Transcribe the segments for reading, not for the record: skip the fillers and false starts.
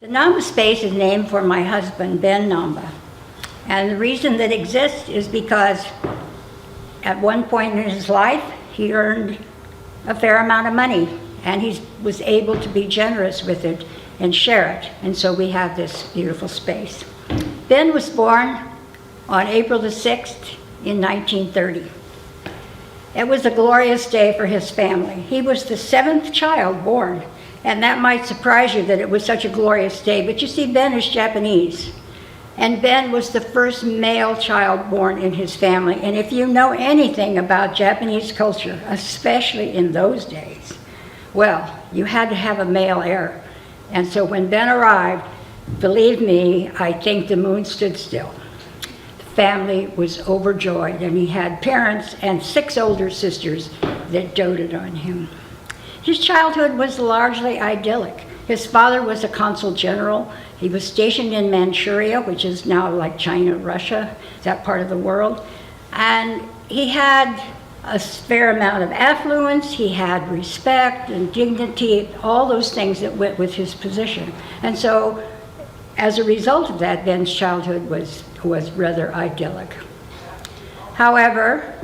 The NAMBA space is named for my husband, Ben NAMBA. And the reason that it exists is because at one point in his life, he earned a fair amount of money, and he was able to be generous with it and share it. And so we have this beautiful space. Ben was born on April the 6th in 1930. It was a glorious day for his family. He was the 7th child born, and that might surprise you that it was such a glorious day, but you see, Ben is Japanese. And Ben was the first male child born in his family. And if you know anything about Japanese culture, especially in those days, well, you had to have a male heir. And so when Ben arrived, believe me, I think the moon stood still. The family was overjoyed, and he had parents and 6 older sisters that doted on him. His childhood was largely idyllic. His father was a consul general. He was stationed in Manchuria, which is now like China, Russia, that part of the world. And he had a fair amount of affluence. He had respect and dignity, all those things that went with his position. And so, as a result of that, Ben's childhood was rather idyllic. However,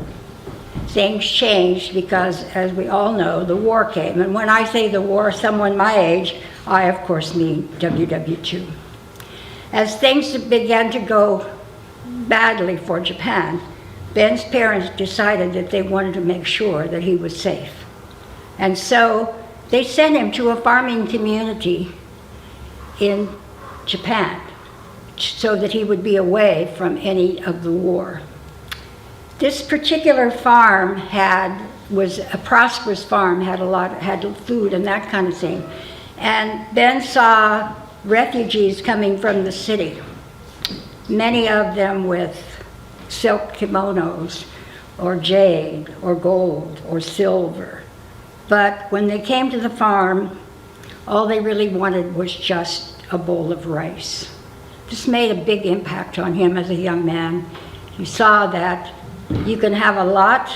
things changed because, as we all know, the war came. And when I say the war, someone my age, I of course mean WW2. As things began to go badly for Japan, Ben's parents decided that they wanted to make sure that he was safe. And so they sent him to a farming community in Japan so that he would be away from any of the war. This particular farm was a prosperous farm, had food and that kind of thing. And Ben saw refugees coming from the city, many of them with silk kimonos, or jade, or gold, or silver. But when they came to the farm, all they really wanted was just a bowl of rice. This made a big impact on him as a young man. He saw that you can have a lot,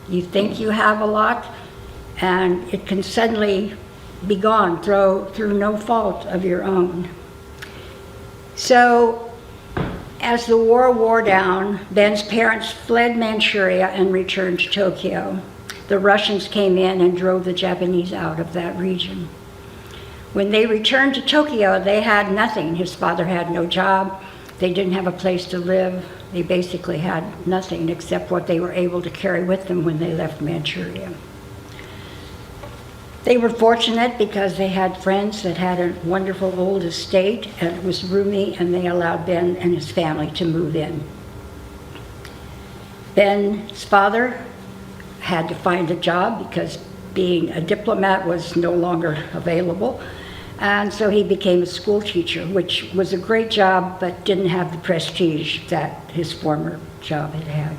you think you have a lot, and it can suddenly be gone through no fault of your own. So, as the war wore down, Ben's parents fled Manchuria and returned to Tokyo. The Russians came in and drove the Japanese out of that region. When they returned to Tokyo, they had nothing. His father had no job. They didn't have a place to live. They basically had nothing except what they were able to carry with them when they left Manchuria. They were fortunate because they had friends that had a wonderful old estate, and it was roomy, and they allowed Ben and his family to move in. Ben's father had to find a job because being a diplomat was no longer available, and so he became a school teacher, which was a great job but didn't have the prestige that his former job had had.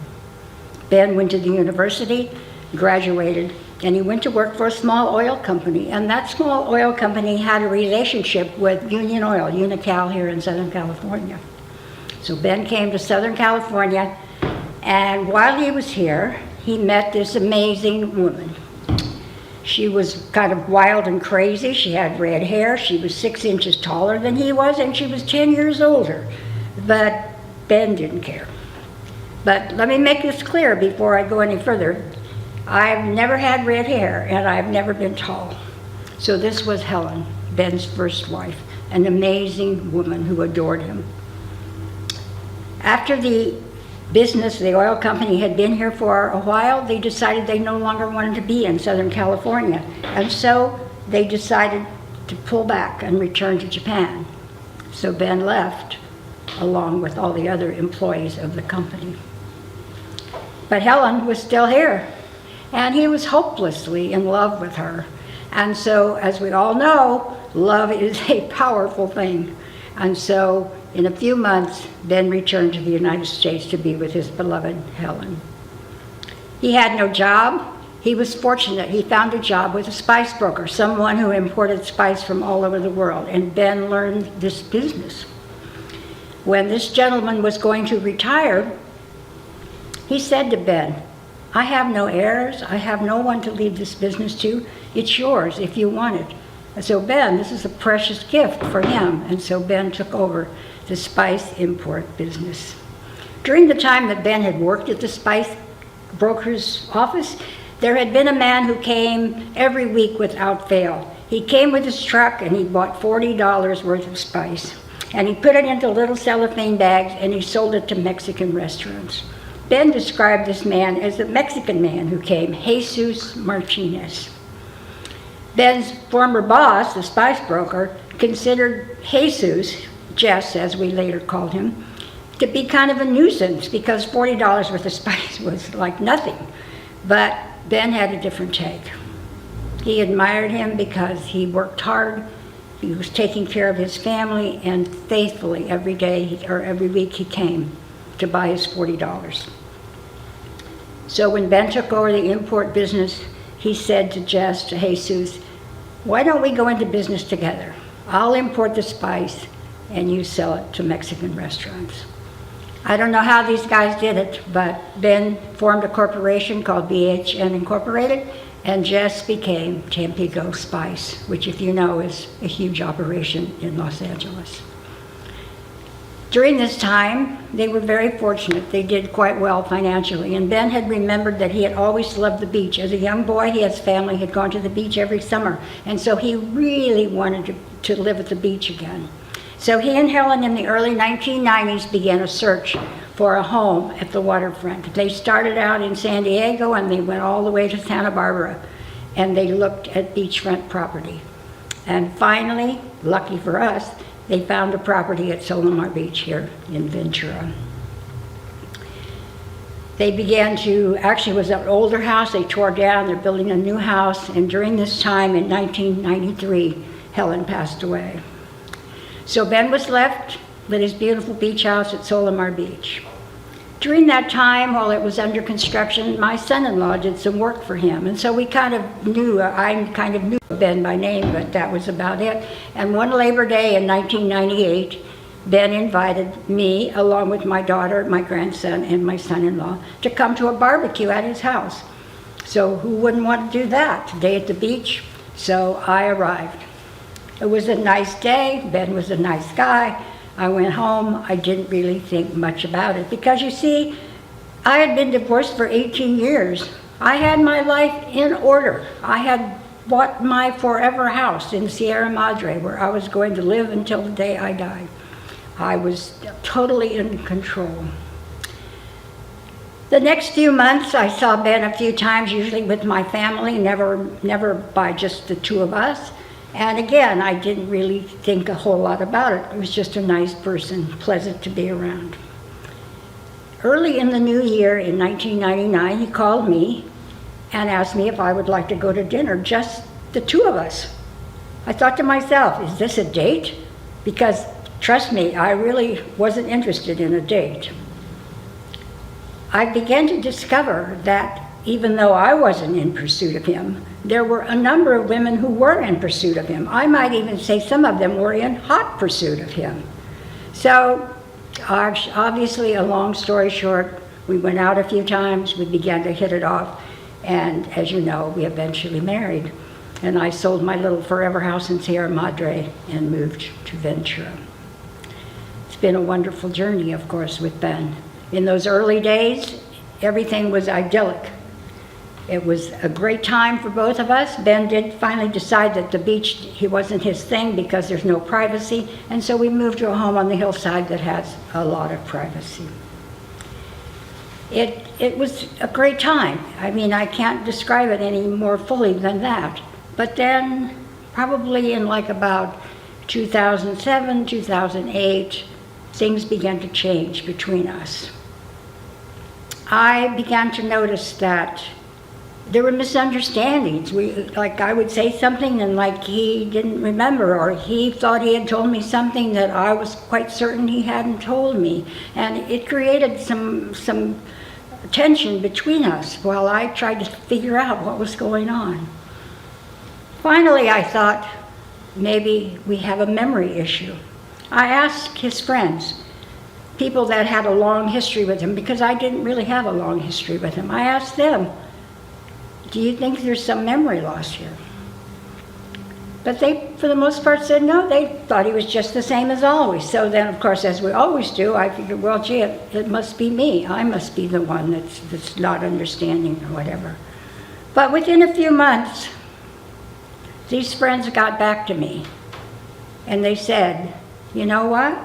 Ben went to the university, graduated, and he went to work for a small oil company. And that small oil company had a relationship with Union Oil, Unocal here in Southern California. So Ben came to Southern California, and while he was here, he met this amazing woman. She was kind of wild and crazy. She had red hair. She was 6 inches taller than he was, and she was 10 years older. But Ben didn't care. But let me make this clear before I go any further. I've never had red hair, and I've never been tall. So this was Helen, Ben's first wife, an amazing woman who adored him. After the oil company had been here for a while, they decided they no longer wanted to be in Southern California. And so they decided to pull back and return to Japan. So Ben left, along with all the other employees of the company. But Helen was still here. And he was hopelessly in love with her. And so, as we all know, love is a powerful thing. And so, in a few months, Ben returned to the United States to be with his beloved Helen. He had no job. He was fortunate. He found a job with a spice broker, someone who imported spice from all over the world. And Ben learned this business. When this gentleman was going to retire, he said to Ben, "I have no heirs. I have no one to leave this business to. It's yours if you want it." And so Ben, this is a precious gift for him, and so Ben took over the spice import business. During the time that Ben had worked at the spice broker's office, there had been a man who came every week without fail. He came with his truck and he bought $40 worth of spice. And he put it into little cellophane bags and he sold it to Mexican restaurants. Ben described this man as the Mexican man who came, Jesus Martinez. Ben's former boss, the spice broker, considered Jesus, Jess as we later called him, to be kind of a nuisance because $40 worth of spice was like nothing. But Ben had a different take. He admired him because he worked hard, he was taking care of his family, and faithfully every day or every week he came to buy his $40. So when Ben took over the import business, he said to Jess, to Jesus, why don't we go into business together? I'll import the spice and you sell it to Mexican restaurants. I don't know how these guys did it, but Ben formed a corporation called BHN Incorporated, and Jess became Tampico Spice, which, if you know, is a huge operation in Los Angeles. During this time, they were very fortunate. They did quite well financially, and Ben had remembered that he had always loved the beach. As a young boy, his family had gone to the beach every summer, and so he really wanted to live at the beach again. So he and Helen in the early 1990s began a search for a home at the waterfront. They started out in San Diego and they went all the way to Santa Barbara, and they looked at beachfront property. And finally, lucky for us, they found a property at Solomar Beach here in Ventura. They began to, actually it was an older house, they tore down, they're building a new house, and during this time in 1993, Helen passed away. So Ben was left with his beautiful beach house at Solomar Beach. During that time, while it was under construction, my son-in-law did some work for him. And so we kind of knew, I kind of knew Ben by name, but that was about it. And one Labor Day in 1998, Ben invited me, along with my daughter, my grandson, and my son-in-law, to come to a barbecue at his house. So who wouldn't want to do that? Day at the beach. So I arrived. It was a nice day. Ben was a nice guy. I went home. I didn't really think much about it because, you see, I had been divorced for 18 years. I had my life in order. I had bought my forever house in Sierra Madre where I was going to live until the day I died. I was totally in control. The next few months, I saw Ben a few times, usually with my family, never by just the two of us. And again, I didn't really think a whole lot about it. It was just a nice person, pleasant to be around. Early in the new year in 1999, he called me and asked me if I would like to go to dinner, just the two of us. I thought to myself, is this a date? Because trust me, I really wasn't interested in a date. I began to discover that even though I wasn't in pursuit of him, there were a number of women who were in pursuit of him. I might even say some of them were in hot pursuit of him. So, obviously, a long story short, we went out a few times, we began to hit it off, and as you know, we eventually married. And I sold my little forever house in Sierra Madre and moved to Ventura. It's been a wonderful journey, of course, with Ben. In those early days, everything was idyllic. It was a great time for both of us. Ben did finally decide that the beach, he wasn't his thing because there's no privacy, and so we moved to a home on the hillside that has a lot of privacy. It was a great time. I mean, I can't describe it any more fully than that. But then, probably in like about 2007, 2008, things began to change between us. I began to notice that there were misunderstandings. Like I would say something and like he didn't remember, or he thought he had told me something that I was quite certain he hadn't told me. And it created some tension between us while I tried to figure out what was going on. Finally, I thought maybe we have a memory issue. I asked his friends, people that had a long history with him, because I didn't really have a long history with him. I asked them, do you think there's some memory loss here? But they, for the most part, said no, they thought he was just the same as always. So then, of course, as we always do, I figured, well, gee, it must be me. I must be the one that's not understanding or whatever. But within a few months, these friends got back to me, and they said, you know what?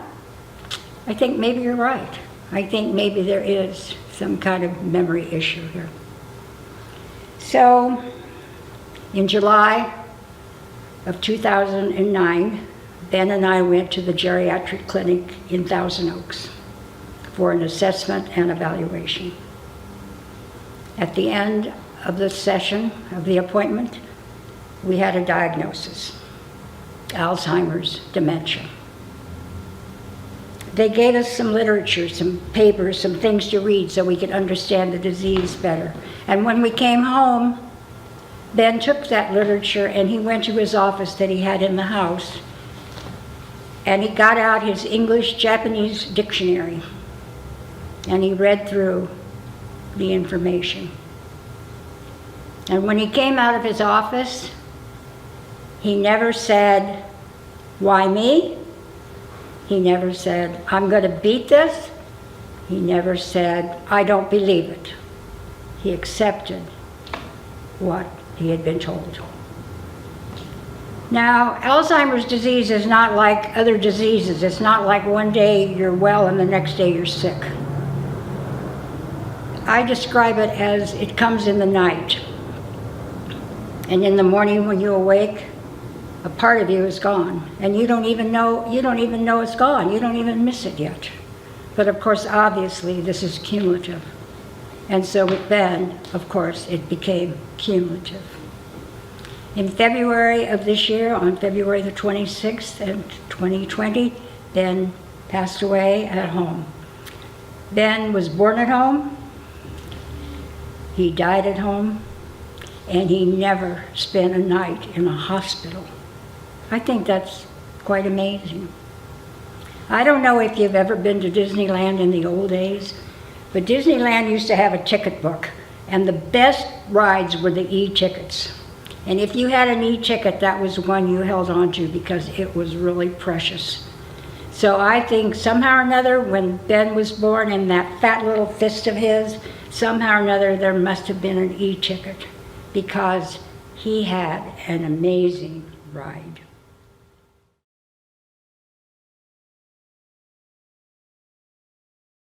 I think maybe you're right. I think maybe there is some kind of memory issue here. So, in July of 2009, Ben and I went to the geriatric clinic in Thousand Oaks for an assessment and evaluation. At the end of the session, of the appointment, we had a diagnosis: Alzheimer's dementia. They gave us some literature, some papers, some things to read so we could understand the disease better. And when we came home, Ben took that literature and he went to his office that he had in the house, and he got out his English-Japanese dictionary, and he read through the information. And when he came out of his office, he never said, "Why me?" He never said, "I'm going to beat this." He never said, "I don't believe it." He accepted what he had been told. Now, Alzheimer's disease is not like other diseases. It's not like one day you're well and the next day you're sick. I describe it as it comes in the night. And in the morning when you awake, a part of you is gone. And you don't even know it's gone. You don't even miss it yet. But of course, obviously, this is cumulative. And so with Ben, of course, it became cumulative. In February of this year, on February the 26th of 2020, Ben passed away at home. Ben was born at home, he died at home, and he never spent a night in a hospital. I think that's quite amazing. I don't know if you've ever been to Disneyland in the old days, but Disneyland used to have a ticket book, and the best rides were the e-tickets. And if you had an e-ticket, that was one you held on to because it was really precious. So I think somehow or another, when Ben was born in that fat little fist of his, somehow or another there must have been an e-ticket because he had an amazing ride.